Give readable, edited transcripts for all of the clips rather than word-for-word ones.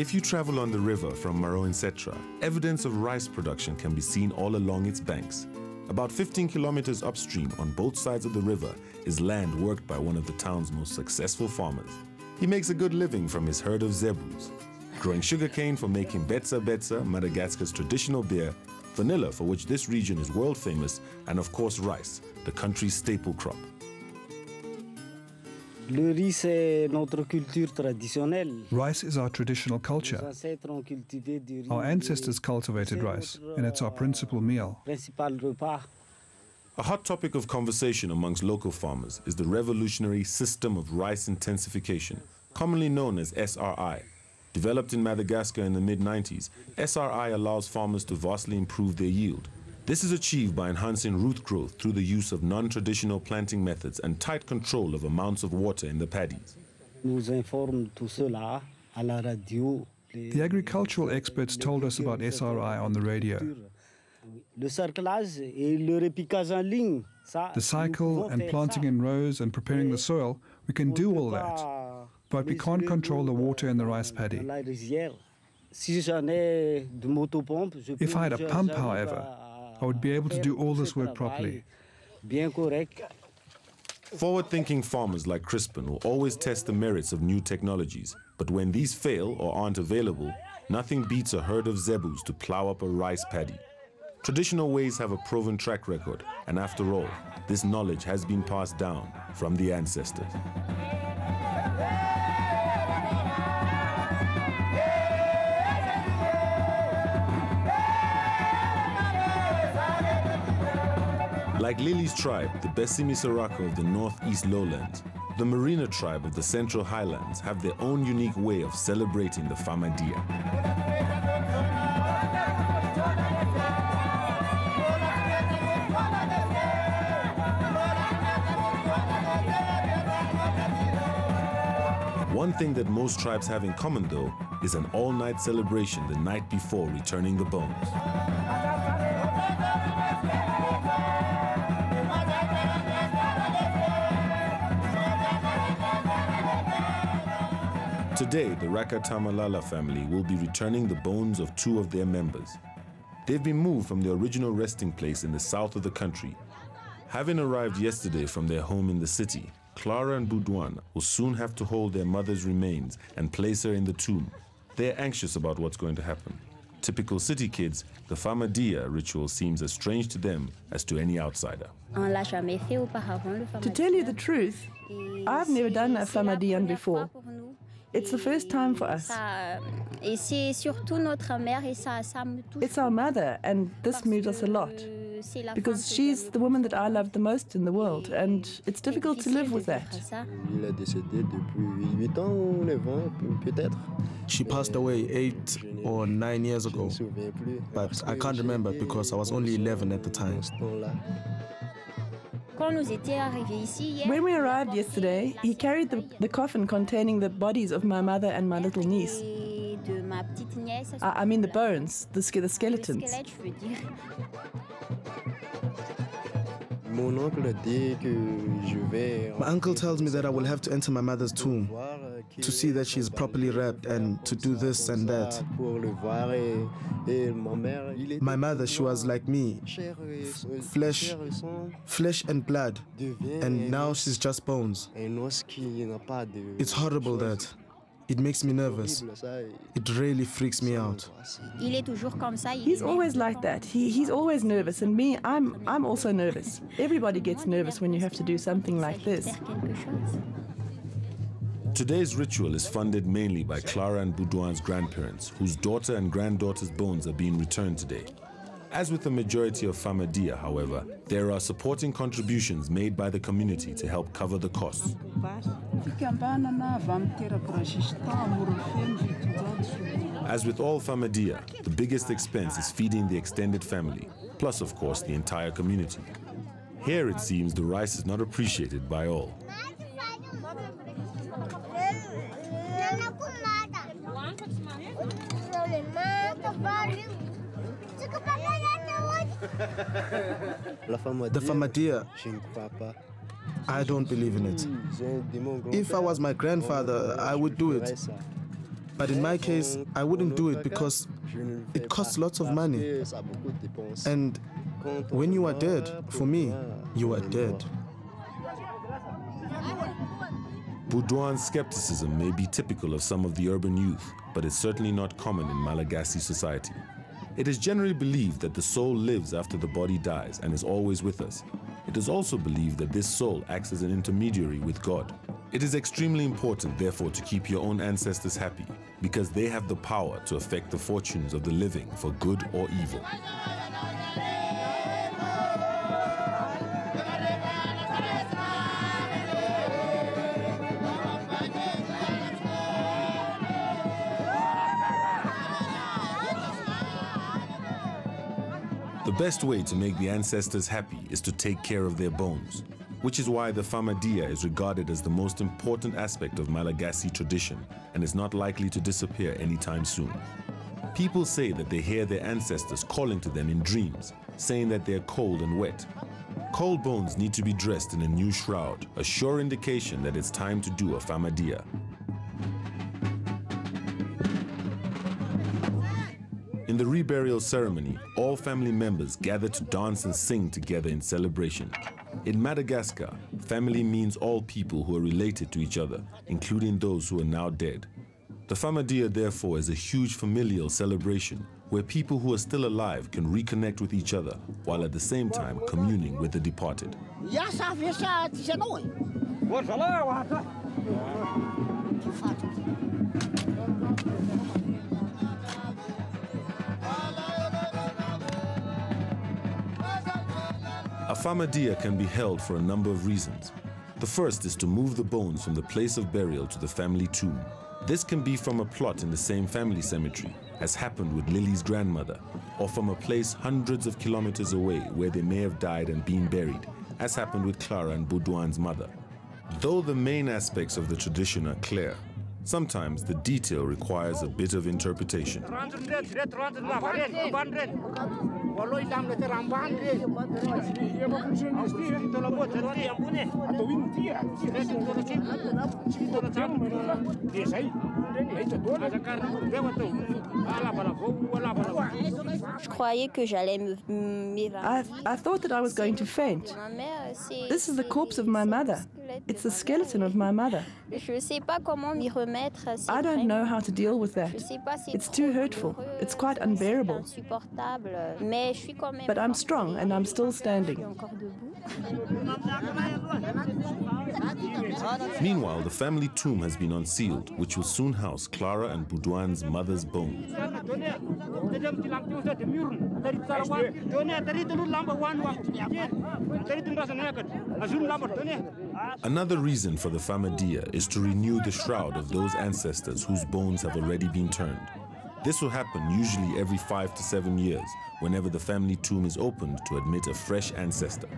If you travel on the river from Maroinsetra, evidence of rice production can be seen all along its banks. About 15 kilometers upstream on both sides of the river is land worked by one of the town's most successful farmers. He makes a good living from his herd of zebus, growing sugarcane for making betsa betsa, Madagascar's traditional beer, vanilla, for which this region is world famous, and of course rice, the country's staple crop. Rice is our traditional culture. Our ancestors cultivated rice, and it's our principal meal. A hot topic of conversation amongst local farmers is the revolutionary system of rice intensification, commonly known as SRI. Developed in Madagascar in the mid-90s, SRI allows farmers to vastly improve their yield. This is achieved by enhancing root growth through the use of non-traditional planting methods and tight control of amounts of water in the paddies. The agricultural experts told us about SRI on the radio. The cycle and planting in rows and preparing the soil, we can do all that, but we can't control the water in the rice paddy. If I had a pump, however, I would be able to do all this work properly. Forward-thinking farmers like Crispin will always test the merits of new technologies, but when these fail or aren't available, nothing beats a herd of zebus to plow up a rice paddy. Traditional ways have a proven track record, and after all, this knowledge has been passed down from the ancestors. Like Lily's tribe, the Besimi Sarako of the northeast lowlands, the Marina tribe of the central highlands have their own unique way of celebrating the Famadia. One thing that most tribes have in common, though, is an all-night celebration the night before returning the bones. Today, the Rakatamalala family will be returning the bones of two of their members. They've been moved from their original resting place in the south of the country. Having arrived yesterday from their home in the city, Clara and Boudouin will soon have to hold their mother's remains and place her in the tomb. They're anxious about what's going to happen. Typical city kids, the Famadia ritual seems as strange to them as to any outsider. To tell you the truth, I've never done a Famadian before. It's the first time for us. It's our mother, and this moves us a lot, because she's the woman that I love the most in the world, and it's difficult to live with that. She passed away 8 or 9 years ago, but I can't remember because I was only 11 at the time. When we arrived yesterday, he carried the coffin containing the bodies of my mother and my little niece. I mean the bones, the skeletons. My uncle tells me that I will have to enter my mother's tomb to see that she is properly wrapped and to do this and that. My mother, she was like me, flesh and blood, and now she's just bones. It's horrible that. It makes me nervous. It really freaks me out. He's always like that. He's always nervous, and me, I'm also nervous. Everybody gets nervous when you have to do something like this. Today's ritual is funded mainly by Clara and Boudouin's grandparents, whose daughter and granddaughter's bones are being returned today. As with the majority of Famadia, however, there are supporting contributions made by the community to help cover the costs. As with all Famadia, the biggest expense is feeding the extended family, plus of course the entire community. Here it seems the rice is not appreciated by all. The Famadia, I don't believe in it. If I was my grandfather, I would do it. But in my case, I wouldn't do it because it costs lots of money. And when you are dead, for me, you are dead. Baudouin's skepticism may be typical of some of the urban youth, but it's certainly not common in Malagasy society. It is generally believed that the soul lives after the body dies and is always with us. It is also believed that this soul acts as an intermediary with God. It is extremely important, therefore, to keep your own ancestors happy, because they have the power to affect the fortunes of the living for good or evil. The best way to make the ancestors happy is to take care of their bones, which is why the famadia is regarded as the most important aspect of Malagasy tradition and is not likely to disappear anytime soon. People say that they hear their ancestors calling to them in dreams, saying that they're cold and wet. Cold bones need to be dressed in a new shroud, a sure indication that it's time to do a famadia. In the reburial ceremony, all family members gather to dance and sing together in celebration. In Madagascar, family means all people who are related to each other, including those who are now dead. The famadia, therefore, is a huge familial celebration where people who are still alive can reconnect with each other while at the same time communing with the departed. A famadia can be held for a number of reasons. The first is to move the bones from the place of burial to the family tomb. This can be from a plot in the same family cemetery, as happened with Lily's grandmother, or from a place hundreds of kilometers away where they may have died and been buried, as happened with Clara and Baudouin's mother. Though the main aspects of the tradition are clear, sometimes the detail requires a bit of interpretation. I thought that I was going to faint. This is the corpse of my mother. It's the skeleton of my mother. I don't know how to deal with that. It's too hurtful. It's quite unbearable. But I'm strong and I'm still standing. Meanwhile, the family tomb has been unsealed, which will soon house Clara and Baudouin's mother's bones. Another reason for the famadia is to renew the shroud of those ancestors whose bones have already been turned. This will happen usually every 5 to 7 years, whenever the family tomb is opened to admit a fresh ancestor.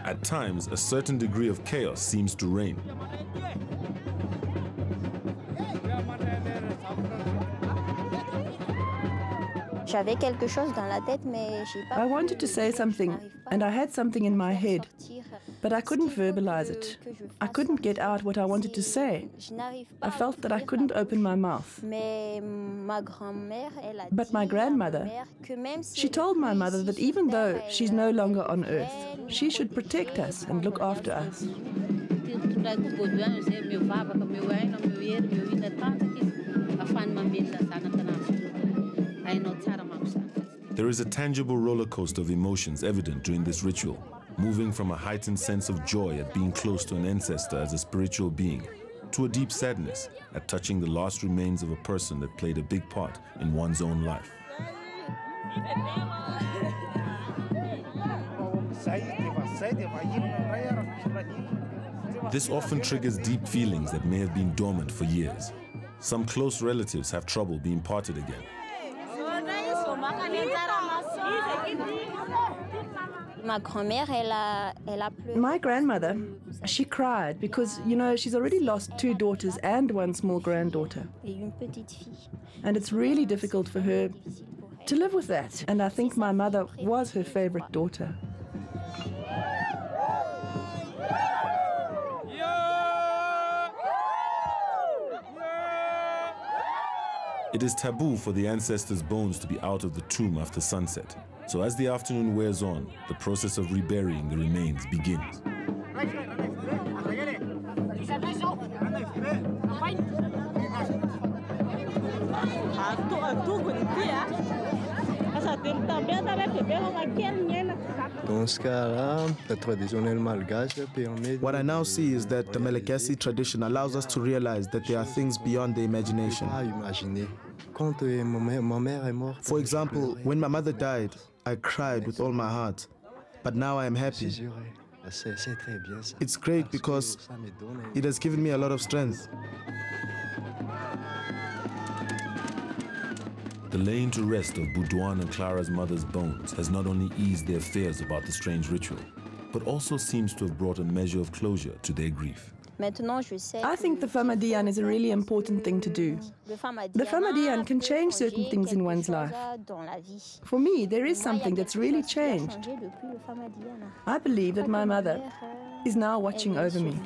At times, a certain degree of chaos seems to reign. I wanted to say something, and I had something in my head, but I couldn't verbalize it. I couldn't get out what I wanted to say. I felt that I couldn't open my mouth. But my grandmother, she told my mother that even though she's no longer on earth, she should protect us and look after us. There is a tangible roller coaster of emotions evident during this ritual, moving from a heightened sense of joy at being close to an ancestor as a spiritual being, to a deep sadness at touching the last remains of a person that played a big part in one's own life. This often triggers deep feelings that may have been dormant for years. Some close relatives have trouble being parted again. My grandmother, she cried because, you know, she's already lost 2 daughters and 1 small granddaughter. And it's really difficult for her to live with that. And I think my mother was her favorite daughter. It is taboo for the ancestors' bones to be out of the tomb after sunset. So as the afternoon wears on, the process of reburying the remains begins. What I now see is that the Malagasy tradition allows us to realize that there are things beyond the imagination. For example, when my mother died, I cried with all my heart, but now I am happy. It's great because it has given me a lot of strength. The laying to rest of Boudouin and Clara's mother's bones has not only eased their fears about the strange ritual, but also seems to have brought a measure of closure to their grief. I think the Famadian is a really important thing to do. The Famadian can change certain things in one's life. For me, there is something that's really changed. I believe that my mother is now watching over me.